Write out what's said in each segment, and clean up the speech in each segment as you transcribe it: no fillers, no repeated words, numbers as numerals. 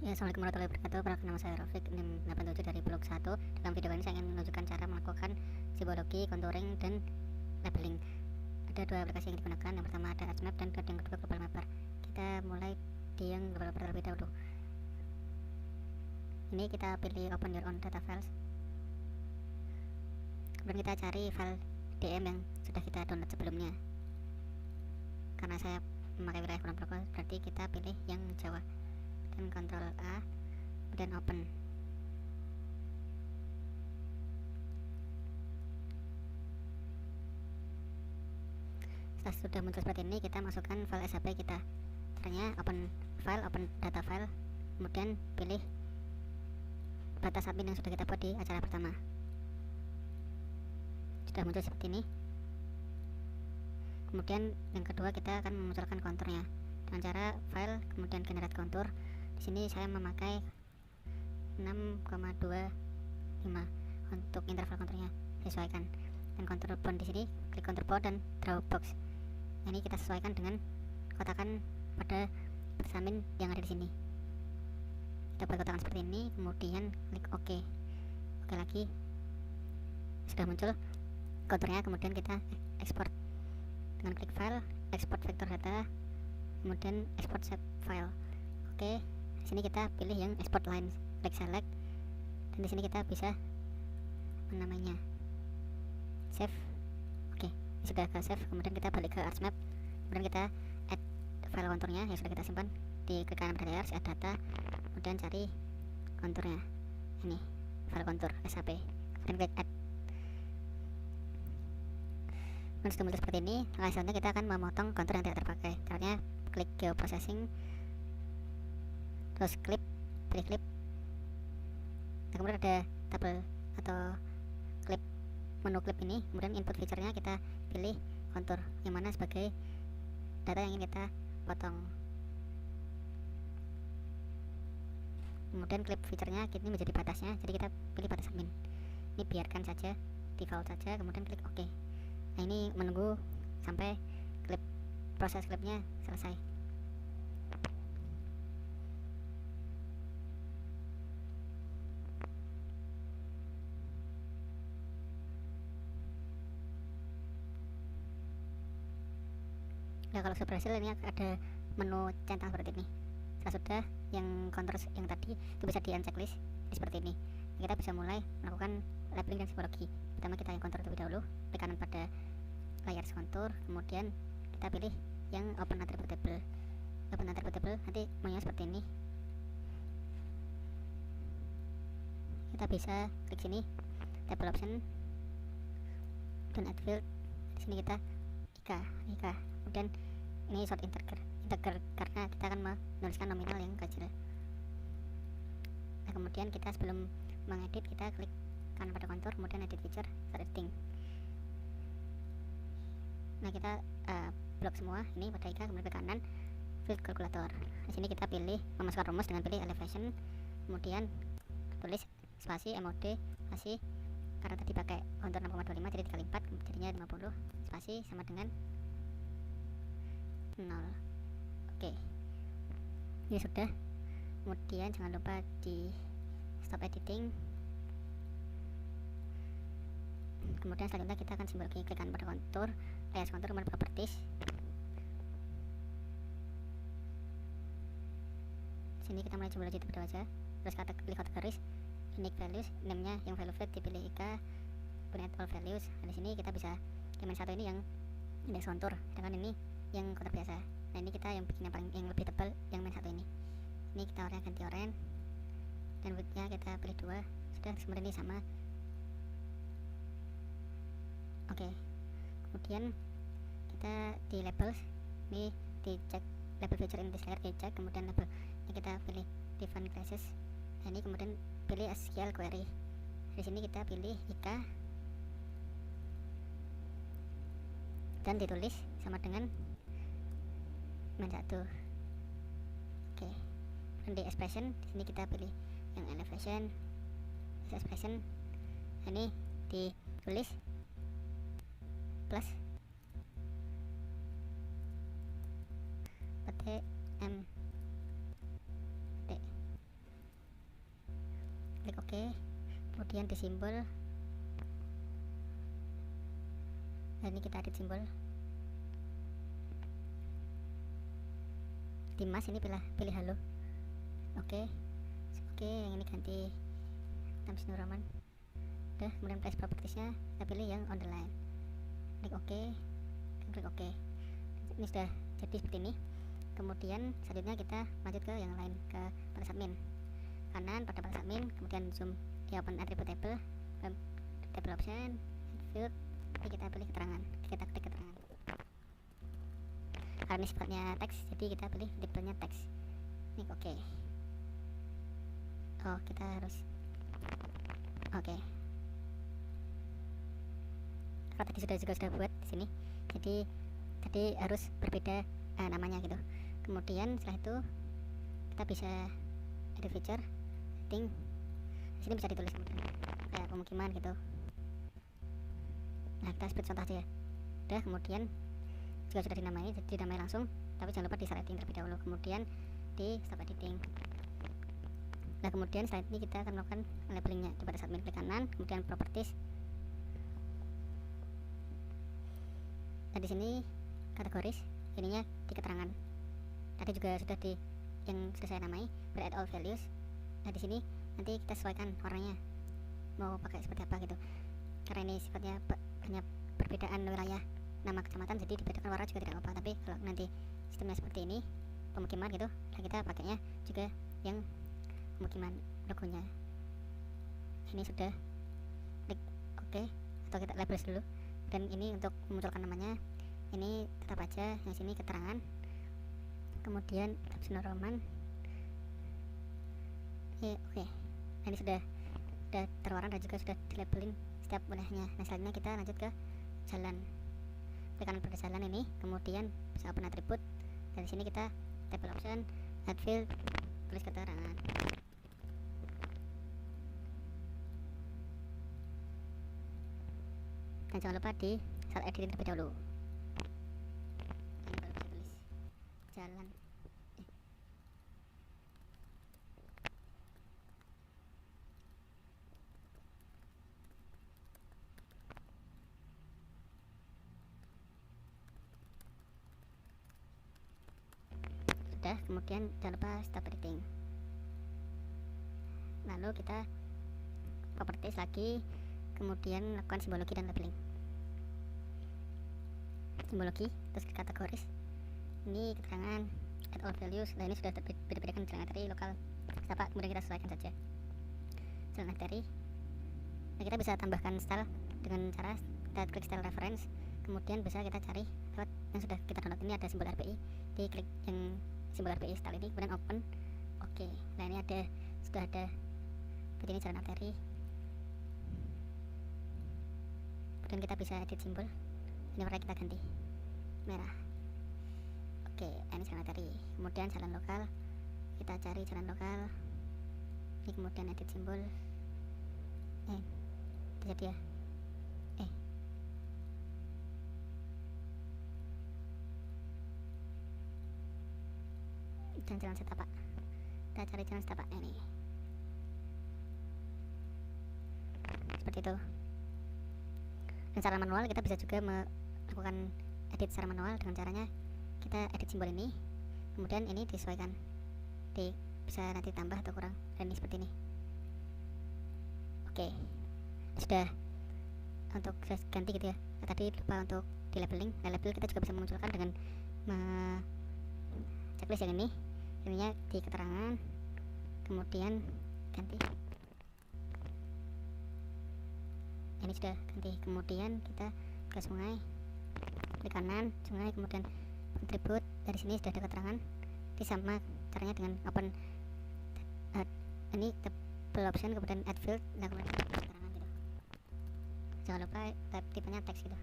Ya, assalamualaikum warahmatullahi wabarakatuh. Perkenalkan, nama saya Rafiq, NIM 87 dari blog 1. Dalam video ini saya ingin menunjukkan cara melakukan simbologi, contouring, dan labeling. Ada dua aplikasi yang digunakan. Yang pertama ada ArchMap dan yang kedua Global Mapper. Kita mulai di yang Global Mapper terlebih dahulu. Ini kita pilih Open Your Own Data Files. Kemudian kita cari file DM yang sudah kita download sebelumnya. Karena saya memakai wilayah Kulon Progo, berarti kita pilih yang Jawa. Dan Ctrl A, kemudian open. Setelah sudah muncul seperti ini, kita masukkan file SHP kita. Caranya open file, open data file, kemudian pilih batas admin yang sudah kita buat di acara pertama. Sudah muncul seperti ini. Kemudian yang kedua, kita akan memunculkan konturnya dengan cara file, kemudian generate kontur. Di sini saya memakai 6,25 untuk interval konturnya, sesuaikan. Dan kontur bond di sini, klik kontur bond dan draw box. Ini kita sesuaikan dengan kotakan pada persamin yang ada di sini. Kita buat kotakan seperti ini, kemudian klik OK. Oke lagi, sudah muncul konturnya. Kemudian kita ekspor dengan klik file, export vector data, kemudian export shape file. Oke. Di sini kita pilih yang export lines, klik select, dan di sini kita bisa namanya save. Oke, sudah ke save. Kemudian kita balik ke ArchMap, kemudian kita add file konturnya yang sudah kita simpan di klik kanan pada layar, add data, kemudian cari konturnya. Ini file kontur SHP, kemudian klik add. Dan sudah muncul seperti ini. Selanjutnya kita akan memotong kontur yang tidak terpakai. Caranya klik geoprocessing, terus clip, pilih clip. Nah, kemudian ada tabel atau clip, menu clip ini. Kemudian input feature-nya kita pilih kontur yang mana sebagai data yang ingin kita potong. Kemudian clip feature-nya ini menjadi batasnya, jadi kita pilih batas admin. Ini biarkan saja, default saja, kemudian klik OK. Nah, ini menunggu sampai clip, proses clipnya selesai. Nah, kalau sudah berhasil, ini ada menu centang seperti ini. Setelah sudah, yang kontur yang tadi itu bisa di unchecklist seperti ini. Kita bisa mulai melakukan labeling dan simbologi. Pertama kita yang kontur terlebih dahulu, klik kanan pada layar kontur, kemudian kita pilih yang open attribute table. Open attribute table nanti maunya seperti ini. Kita bisa klik sini, table option, dan add field. Di sini kita ika. Kemudian ini short integer karena kita akan menuliskan nominal yang kecil. Nah, kemudian kita sebelum mengedit, kita klik kanan pada kontur, kemudian edit feature, start editing. Nah, kita blok semua ini pada ika, kemudian ke kanan field calculator. Di sini kita pilih memasukkan rumus dengan pilih elevation, kemudian tulis spasi mod spasi, karena tadi pakai kontur 6,25 jadi dikali 4 jadinya 50, spasi sama dengan 0. Oke, ini sudah. Kemudian jangan lupa di stop editing. Kemudian selanjutnya kita akan simbologi, klik kanan pada kontur, layar kontur, kemudian properties. Sini kita mulai simbologi terlebih dahulu aja. Terus kita pilih kategoris, unique values, name-nya yang value flat dipilih ika, kemudian all values. Nah, di sini kita bisa yang satu ini yang index kontur, sedangkan ini yang kontur biasa. Nah, ini kita yang bikin yang lebih tebal, yang main satu ini. Ini kita ganti oranye, dan width-nya kita pilih 2. Sudah, kemudian ini sama. Oke. Kemudian kita di labels, ini dicek label feature in this layer, dicek, kemudian label ini kita pilih define classes. Nah, ini kemudian pilih SQL query. Di sini kita pilih ika dan ditulis sama dengan main 1. Oke. Dan di expression, di sini kita pilih yang elevation, expression. Ini ditulis plus PT MD. klik OK, kemudian di simbol, nah ini kita edit simbol di mas, ini pilih halo. Oke, yang ini ganti Times New Roman. Udah, kemudian place propertiesnya kita pilih yang on the line, klik OK, klik OK. Ini sudah jadi seperti ini. Kemudian selanjutnya kita lanjut ke yang lain, ke pada admin kanan, pada admin, kemudian zoom ya, open attribute table, table option, field, ini kita pilih keterangan, kita klik keterangan. Karena ini sifatnya teks, jadi kita pilih tipenya teks. Ini oke. Oh, kita harus oke. Kalau tadi sudah buat di sini, jadi harus berbeda namanya gitu. Kemudian setelah itu kita bisa edit feature, setting. Di sini bisa ditulis kayak pemukiman gitu. Nah, kita seperti contoh aja ya. Udah, kemudian juga sudah dinamai, jadi dinamai langsung, tapi jangan lupa di setting terlebih dahulu, kemudian di stop editing. Nah, kemudian setelah ini kita akan melakukan labelingnya. Di pada admin, klik kanan, kemudian properties. Nah, di sini kategoris, ininya di keterangan. Tadi juga sudah di yang sudah saya namai, add all values. Nah, di sini nanti kita sesuaikan warnanya mau pakai seperti apa gitu. Karena ini sifatnya hanya perbedaan wilayah nama kecamatan, jadi dibedakan warna juga tidak apa-apa. Tapi kalau nanti sistemnya seperti ini, pemukiman gitu, nah kita pakainya juga yang pemukiman logonya. Ini sudah, klik OK, atau kita label dulu. Dan ini untuk memunculkan namanya, ini tetap aja yang sini keterangan, kemudian Times New Roman. Oke. Nah, ini sudah terwarna dan juga sudah dilabelin setiap wilayahnya. Nah, selanjutnya kita lanjut ke jalan. Klik kanan pada jalan ini, kemudian bisa open attribute. Dari sini kita table option, add field, tulis keterangan. Dan jangan lupa di start editing terlebih dahulu. Ini baru bisa tulis jalan. Sudah, kemudian jangan lupa stop editing. Lalu kita properties lagi, kemudian lakukan simbologi dan labeling. Simbologi, terus kategoris, ini keterangan, add all values. Nah, ini sudah berbeda-bedakan jalan arteri lokal apa, kemudian kita sesuaikan saja jalan arteri. Nah, kita bisa tambahkan style dengan cara kita klik style reference, kemudian bisa kita cari lewat yang sudah kita download. Ini ada simbol RPI, diklik yang simbol RPI style ini, kemudian open. Oke. Nah, ini sudah ada begini jalan arteri. Dan kita bisa edit simbol, ini warna kita ganti merah. Oke, ini jalan arteri. Kemudian jalan lokal, kita cari jalan lokal ini, kemudian edit simbol. Jadi ya dan jalan setapak, kita cari jalan setapak ini seperti itu. Dan secara manual kita bisa juga melakukan edit secara manual dengan caranya kita edit simbol ini, kemudian ini disesuaikan, bisa nanti tambah atau kurang, dan ini seperti ini. Oke, sudah untuk ganti gitu ya. Nah, tadi lupa untuk di labeling. Nah, label kita juga bisa memunculkan dengan checklist yang ininya di keterangan, kemudian ganti. Ini sudah ganti, kemudian kita ke sungai, klik kanan sungai, kemudian attribute. Dari sini sudah ada keterangan, ini sama caranya dengan open ini table option, kemudian add field, dan kemudian keterangan gitu. Jangan lupa tipenya teks gitu,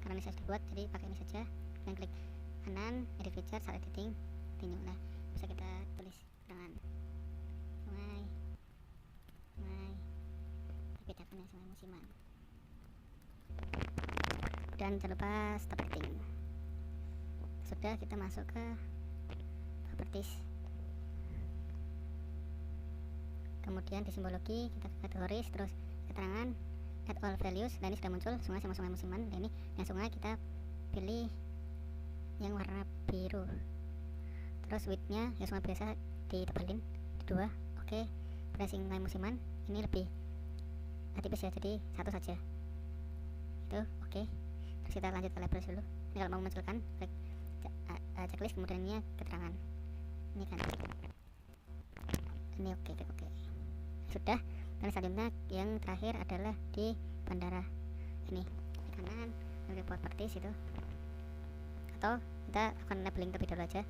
karena ini saya sudah buat, jadi pakai ini saja. Dan klik kanan, edit feature, start editing, continue. Nah, bisa kita tulis keterangan sungai, bedakan yang sungai musiman. Dan jangan lupa stop editing. Sudah, kita masuk ke properties. kemudian di simbologi kita ke kategoris, terus keterangan add all values. Dan ini sudah muncul sungai sama sungai musiman. Dan ini yang sungai kita pilih yang warna biru, terus widthnya ya sungai biasa ditebalin di 2. Oke. Pada sungai musiman ini lebih tipis ya, jadi 1 saja itu. Oke. Terus kita lanjut ke label dulu. Ini kalau mau memunculkan klik checklist, kemudian ini keterangan ini kan ini. Oke. Sudah. Dan selanjutnya yang terakhir adalah di bandara. Ini di kanan dari properties itu, atau kita akan labeling terlebih dahulu aja,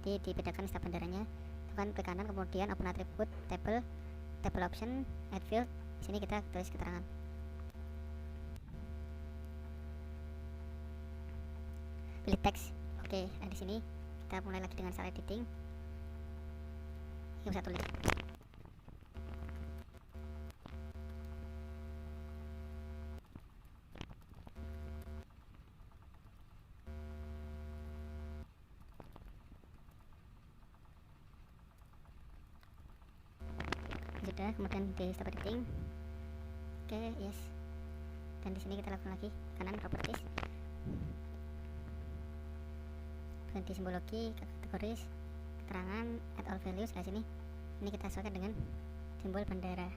jadi dibedakan setiap bandaranya. Tekan klik kanan, kemudian open attribute table option, add field. Di sini kita tulis keterangan. Pilih teks. Oke. Nah di sini kita mulai lagi dengan style editing. Yang bisa tulis. Sudah, kemudian di stop editing. Oke, yes. Dan di sini kita lakukan lagi kanan properties, ganti simbologi, kategoris, keterangan, add all values. Nah sini ini kita sesuaikan dengan simbol bandara.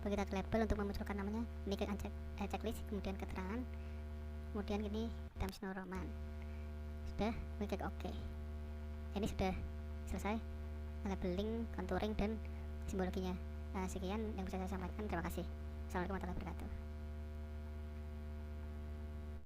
Kita ke label untuk memunculkan namanya. Ini klik checklist, kemudian keterangan, kemudian ini Times New Roman. Sudah, klik OK. Ini sudah selesai labeling, contouring, dan simbologinya. Sekian yang bisa saya sampaikan. Terima kasih. Assalamualaikum warahmatullahi wabarakatuh.